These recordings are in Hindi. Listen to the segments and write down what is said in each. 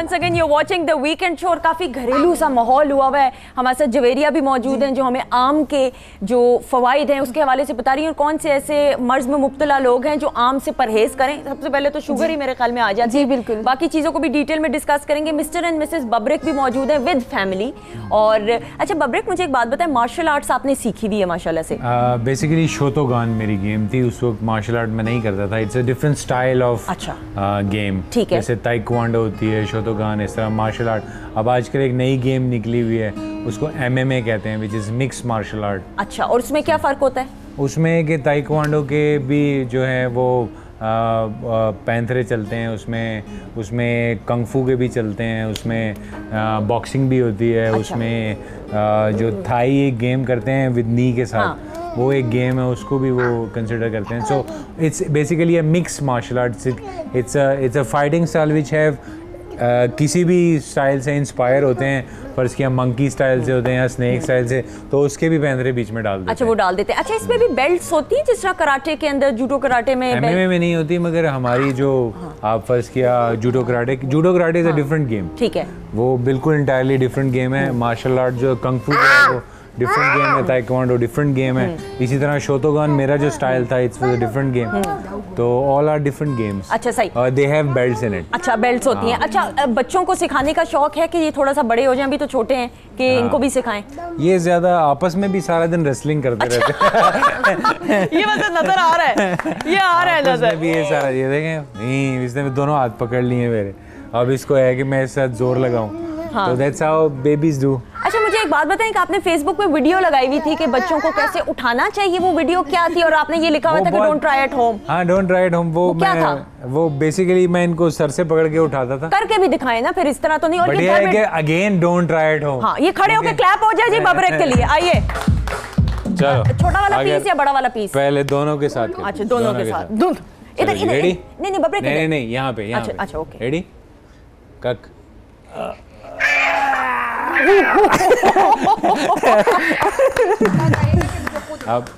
Once again you watching the weekend show और काफ़ी घरेलू सा माहौल हुआ है। हमारे साथ जवेरिया भी मौजूद हैं जो हमें आम के जो फ़वाइद हैं उसके हवाले से बता रही हैं और कौन से ऐसे मर्ज़ में मुब्तला लोग हैं जो आम से परहेज़ करें। सबसे पहले तो शुगर ही मेरे ख्याल में आ जाती है। बिल्कुल, बाकी चीज़ों को भी डिटेल में डिस्कस करेंगे। मिस्टर एंड मिसेस बब्रिक भी मौजूद हैं विद फैमिली। और अच्छा बब्रिक, मुझे एक बात बताएं, मार्शल आर्ट्स आपने सीखी हुई है माशाल्लाह से? बेसिकली शोतोगान मेरी गेम थी, उस वक्त मार्शल आर्ट में नहीं करता था। It's a different style of game. ठीक है, जैसे ताइक्वांडो होती है, शोतोगान, इस तरह मार्शल आर्ट। अब आजकल एक नई गेम निकली हुई है, उसको MMA कहते हैं, which is mix martial art. अच्छा, और उसमें क्या फ़र्क होता है? उसमें कि ताइक्वांडो के भी जो है वो पैंथरे चलते हैं, उसमें कंगफू के भी चलते हैं, उसमें बॉक्सिंग भी होती है। अच्छा। उसमें जो थाई एक गेम करते हैं विद नी के साथ, वो एक गेम है, उसको भी वो कंसिडर करते हैं। So it's basically a mix martial arts. It's a fighting style which have किसी भी स्टाइल से इंस्पायर होते हैं। फर्स्ट किया मंकी स्टाइल से होते हैं या स्नेक स्टाइल से, तो उसके भी पैंतरे बीच में डाल देते हैं। अच्छा, वो डाल देते हैं। अच्छा, इसमें भी बेल्ट्स होती हैं जिस तरह कराटे के अंदर, जूडो कराटे में? MMA में नहीं होती, मगर हमारी जो आप फर्स्ट किया judo karate is a different game. ठीक है, वो बिल्कुल इंटायरली डिफरेंट गेम है। मार्शल आर्ट जो कंग फू है वो डिफरेंट गेम है, ताइक्वांडो डिफरेंट गेम है। इसी तरह शोतोगान मेरा जो स्टाइल था, it's was a different game. तो ऑल आर डिफरेंट गेम्स। अच्छा, सही। They have belts in it. अच्छा, बेल्ट्स होती हैं। अच्छा, बच्चों को सिखाने का शौक है कि ये थोड़ा सा बड़े हो जाएं, अभी तो छोटे हैं, कि इनको भी सिखाएं? ये ज्यादा आपस में भी सारा दिन रेसलिंग करते रहते हैं। ये वैसे नजर आ रहा है, ये आ रहा है नजर। भी ये सारा ये देखें, नहीं इसने दोनों हाथ पकड़ लिए मेरे। अब इसको है कि मैं इसके साथ जोर लगाऊं। तो दैट्स हाउ बेबीज डू। अच्छा, मुझे एक बात बताएं कि आपने फेसबुक पे वीडियो लगाई हुई थी कि बच्चों को कैसे उठाना चाहिए, वो वीडियो क्या थी? और आपने ये लिखा हुआ था कि डोंट ट्राई एट होम। हाँ, डोंट ट्राई एट होम। वो क्या था? वो बेसिकली मैं इनको सर से पकड़ के उठाता था। करके भी दिखाएं ना, फिर इस तरह तो नहीं। और ये है कि again don't try at home. हाँ, ये खड़े होके क्लैप हो जाए जी बब्रिक के लिए। आइए, चलो। छोटा वाला पीस या बड़ा वाला पीस? पहले दोनों के साथ। अच्छा, दोनों के साथ। इधर इधर। नहीं बब्रिक, नहीं यहाँ पे। अच्छा, ओके। रेडी? कक।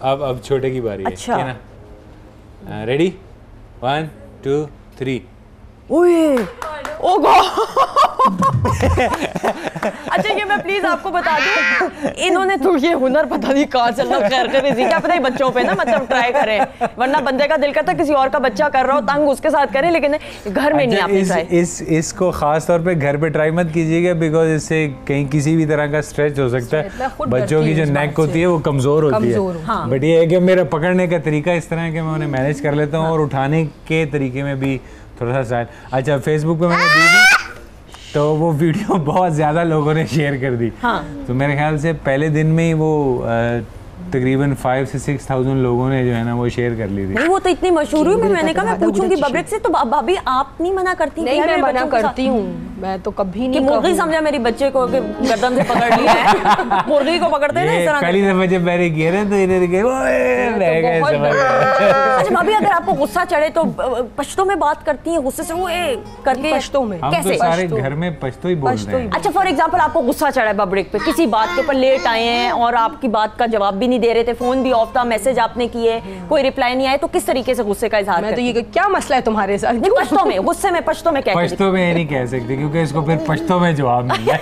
अब छोटे की बारी है। अच्छा, ना? रेडी? 1 2 3। ओए, ओ गॉड। अच्छा, ये मैं प्लीज आपको बता दूं, इन्होंने तो ये हुनर पता नहीं कहाँ चलना खैर करे जी, क्या पता ही बच्चों पे ना मतलब ट्राई करें, वरना बंदे का दिल करता किसी और का बच्चा कर रहा हो तंग उसके साथ करें, लेकिन घर में नहीं आपने ट्राई। इसको खास तौर पे घर पे ट्राई मत कीजिएगा, बिकॉज इससे कहीं किसी भी तरह का स्ट्रेच हो सकता है। बच्चों की जो नेक होती है वो कमजोर होती है। बट ये है कि मेरा पकड़ने का तरीका इस तरह है कि मैं उन्हें मैनेज कर लेता हूँ, और उठाने के तरीके में भी थोड़ा सा स्टाइल। अच्छा, फेसबुक पे मैंने दी थी तो वो वीडियो बहुत ज़्यादा लोगों ने शेयर कर दी। तो मेरे ख्याल से पहले दिन में ही वो तकरीबन 5,000 से 6,000 लोगों ने जो है ना वो शेयर कर ली थी। नहीं, वो तो इतनी मशहूर हुई। मैंने कहा मैं पूछूंगी बब्रिक से, तो भाभी आप नहीं मना करती? नहीं, मैं मना करती हूँ, मैं तो कभी नहीं। मुर्गी समझा मेरी बच्चे को कि गर्दन से पकड़ लिया है। मुर्गी को पकड़ते हैं ना इस तरह। पहली दफा जब मैंने किया ना तो इधर के अच्छा भाभी, अगर आपको गुस्सा चढ़े तो पश्तो में बात करती हैं गुस्से से? वो करके पश्तो में कैसे? सारे घर में पश्तो ही बोलते हैं। अच्छा, फॉर एग्जांपल आपको गुस्सा चढ़ा है बब्रिक पे, किसी बात के ऊपर लेट आए हैं और आपकी बात का जवाब भी नहीं दे रहे थे, फोन भी ऑफ था, मैसेज आपने किए, कोई रिप्लाई नहीं आया, तो किस तरीके से गुस्से का इजहार? मैं तो ये क्या मसला है तुम्हारे साथ? नहीं, पश्तो में, गुस्से में पश्तो में क्या? पश्तो में नहीं कह सकते क्योंकि इसको फिर पश्तो में जवाब मिलता है।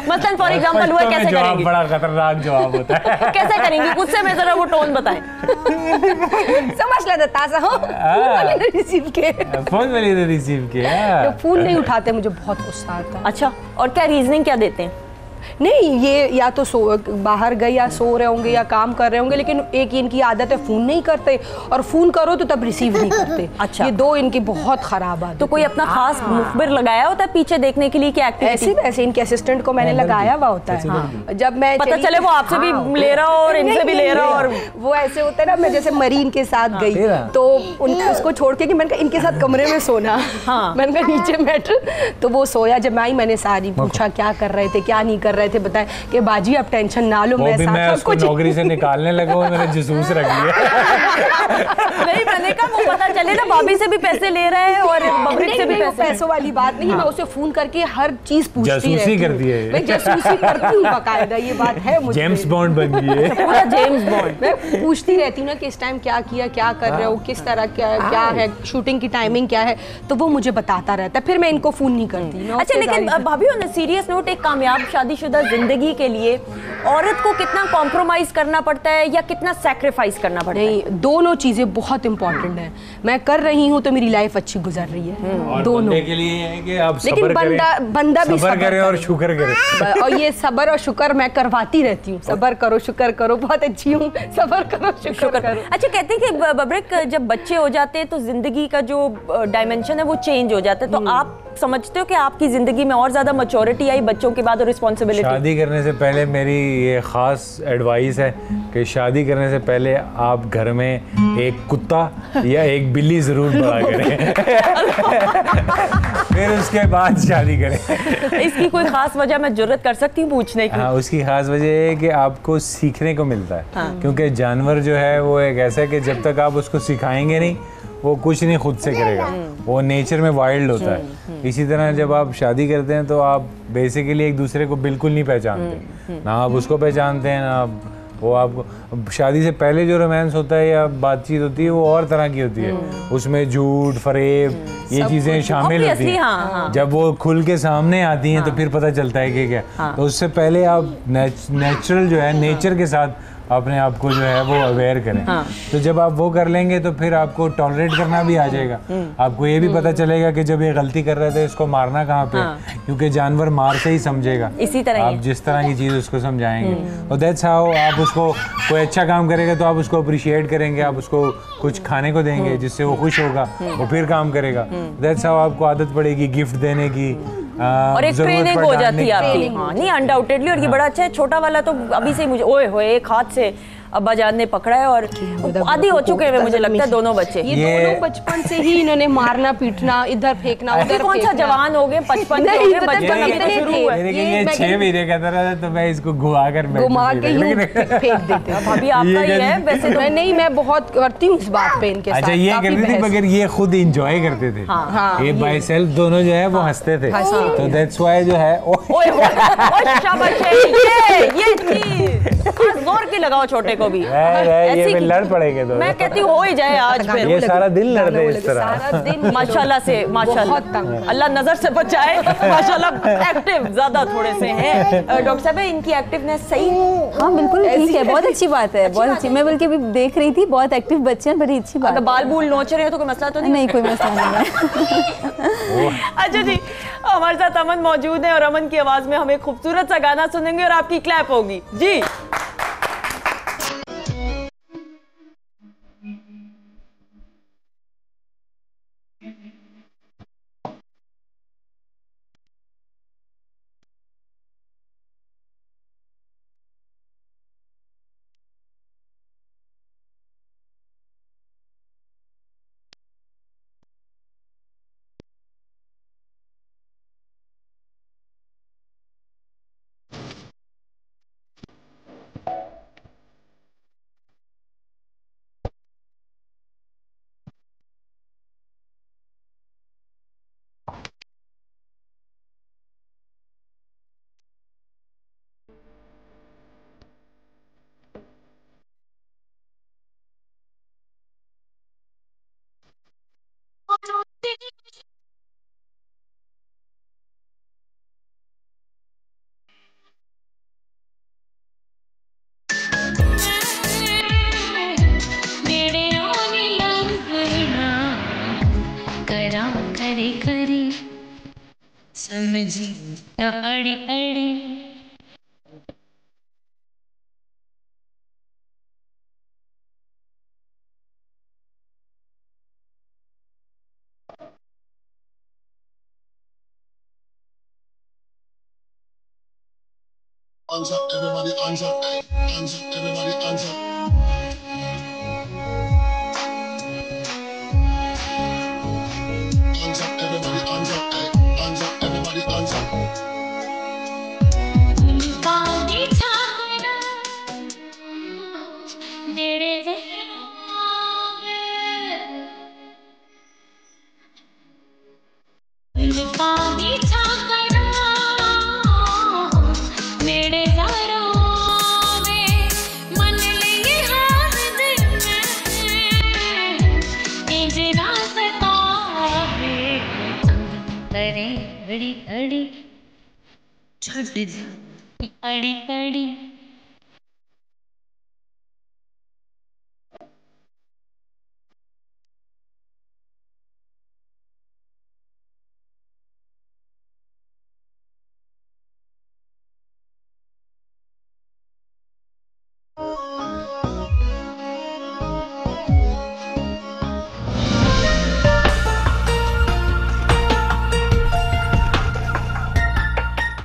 मतलब फॉर एग्जांपल हुआ, कैसे करेंगी? बड़ा खतरनाक जवाब होता है। कैसे करेंगी गुस्से में? जरा वो टोन बताएं। समझ लेते ताज़ा हो। रिसीव के फोन वाले ने रिसीव किया, जो फोन नहीं उठाते मुझे बहुत गुस्सा आता है। अच्छा, और क्या रीजनिंग क्या देते हैं? नहीं, ये या तो बाहर गए या सो रहे होंगे या काम कर रहे होंगे, लेकिन एक इनकी आदत है फोन नहीं करते, और फोन करो तो तब रिसीव नहीं करते। अच्छा, ये दो इनकी बहुत खराब आदत। तो कोई अपना खास मुखबिर लगाया होता है पीछे देखने के लिए कि ऐसे वैसे इनके असिस्टेंट को मैंने लगाया हुआ होता है। जब मैं पता चले वो आपसे भी ले रहा हो और इनसे भी ले रहा हो, और वो ऐसे होता है ना, मैं जैसे मरीन के साथ गई तो उसको छोड़ के कि मैंने कहा इनके साथ कमरे में सोना। मैंने कहा नीचे मैटर, तो वो सोया। जब मैं आई मैंने सारी पूछा क्या कर रहे थे क्या नहीं कर रहे थे, बताए कि बाजी आप टेंशन ना लो, वो भी मैं उसको नौकरी से निकालने लगा हूँ, मैंने जसूस रख लिया। नहीं, मैंने कहा वो पता चले ना भाभी से भी पैसे ले रहे हैं और बबरिक से भी पैसों वाली बात नहीं, मैं उसे फोन करके हर चीज पूछती रहती हूँ। जासूसी करती है, मैं जासूसी करती हूँ बाकायदा, ये बात है मुझे। जेम्स बॉन्ड बन गई है, पूरा जेम्स बॉन्ड। मैं पूछती रहती हूँ ना कि इस टाइम क्या किया, क्या कर रहे हो, किस तरह क्या है, शूटिंग की टाइमिंग क्या है, तो वो मुझे बताता रहता है, फिर मैं इनको फोन नहीं करती। अच्छा, लेकिन भाभी ऑन सीरियस नोट, एक कामयाब शादीशुदा जिंदगी के लिए औरत को कितना कॉम्प्रोमाइज करना पड़ता है या कितना सैक्रिफाइस करना पड़ता है? नहीं, दोनों चीजें बहुत इंपॉर्टेंट है। मैं कर रही हूँ तो मेरी लाइफ अच्छी गुजर रही है, और दोनों के लिए है कि आप लेकिन बंदा भी सबर करे और शुक्र करे। और ये सबर और शुक्र मैं करवाती रहती हूँ। सबर करो, शुक्र करो, बहुत अच्छी हूँ, सबर करो, शुक्र करो। अच्छा, कहते हैं कि बबरिक जब बच्चे हो जाते हैं तो जिंदगी का जो डायमेंशन है वो चेंज हो जाता है, तो आप समझते हो कि आपकी जिंदगी में और ज्यादा मैच्योरिटी आई बच्चों के बाद और रिस्पॉन्सिबिलिटी? शादी करने से पहले मेरी ये खास एडवाइस है कि शादी करने से पहले आप घर में एक कुत्ता या एक बिल्ली जरूर बड़ा करें, फिर उसके बाद शादी करें। इसकी कोई खास वजह मैं जुर्रत कर सकती हूँ पूछने की? हाँ, उसकी खास वजह है कि आपको सीखने को मिलता है। हाँ। क्योंकि जानवर जो है वो एक ऐसा है कि जब तक आप उसको सिखाएंगे नहीं, वो कुछ नहीं खुद से करेगा, वो नेचर में वाइल्ड होता है। इसी तरह जब आप शादी करते हैं तो आप बेसिकली एक दूसरे को बिल्कुल नहीं पहचानते, ना आप उसको पहचानते हैं, ना वो आपको। शादी से पहले जो रोमांस होता है या बातचीत होती है वो और तरह की होती है, उसमें झूठ, फरेब, ये चीज़ें शामिल होती हैं। हाँ। जब वो खुल के सामने आती हैं तो फिर पता चलता है कि क्या। तो उससे पहले आप नेचुरल जो है, नेचर के साथ अपने आप को जो है वो अवेयर करें। तो जब आप वो कर लेंगे तो फिर आपको टॉलरेट करना भी आ जाएगा। आपको ये भी पता चलेगा कि जब ये गलती कर रहे थे इसको मारना कहाँ पे, क्योंकि जानवर मार से ही समझेगा। इसी तरह आप जिस तरह की चीज़ उसको समझाएंगे, और दैट्स हाउ आप उसको, कोई अच्छा काम करेगा तो आप उसको अप्रिशिएट करेंगे, आप उसको कुछ खाने को देंगे जिससे वो खुश होगा, वो फिर काम करेगा। दैट्स हाउ आपको आदत पड़ेगी गिफ्ट देने की, और एक ट्रेनिंग हो जाती है आपकी। हाँ, नहीं, अनडाउटेडली। और ये बड़ा अच्छा है। छोटा वाला तो अभी से ही मुझे ओए होए एक हाथ से अब्बा जान ने पकड़ा है और आदी हो चुके हैं मुझे लगता है दोनों बच्चे। ये दोनों बचपन से ही इन्होंने मारना पीटना, इधर फेंकना, उधर कौन सा जवान हो गए, 55 के हो गए, बचपन अभी तो शुरू हुआ है। ये 6 महीने का था तो मैं इसको घुमा के फेंक देते। भाभी आपका ही है वैसे तो। नहीं, मैं बहुत करती हूँ इस बात पे इनके साथ। अच्छा, ये करती थी मगर ये खुद इंजॉय करते थे। ये बाय सेल्फ दोनों जो है वो हंसते थे, तो दैट्स व्हाई जो है ओए शाबाश, ये जोर की लगाओ छोटे को भी। ये लड़ पड़ेंगे तो मैं कहती हूँ हो ही जाए आज फिर। ये सारा दिन लड़ते इस तरह। माशाल्लाह से, माशाल्लाह, अल्लाह नजर से बचाए। माशाल्लाह एक्टिव ज्यादा थोड़े से हैं डॉक्टर साहब, इनकी एक्टिवनेस सही? हाँ बिल्कुल ठीक है, बहुत अच्छी बात है, बहुत अच्छी। मैं बल्कि अभी देख रही थी, बहुत एक्टिव बच्चे हैं, बड़ी अच्छी बात है। बाल बूल नोच रहे हो तो कोई मसला तो नहीं? कोई मसला नहीं है। अच्छा जी, हमारे साथ अमन मौजूद है और अमन की आवाज में हम एक खूबसूरत सा गाना सुनेंगे और आपकी क्लैप होगी जी। समझी अड़ी अड़ी Hands up, everybody, hands up, hands up, everybody, hands up. Hands up, everybody, hands up, hands up, everybody, hands up. अरे अड़ी अड़ी छोड़ दे अड़ी अड़ी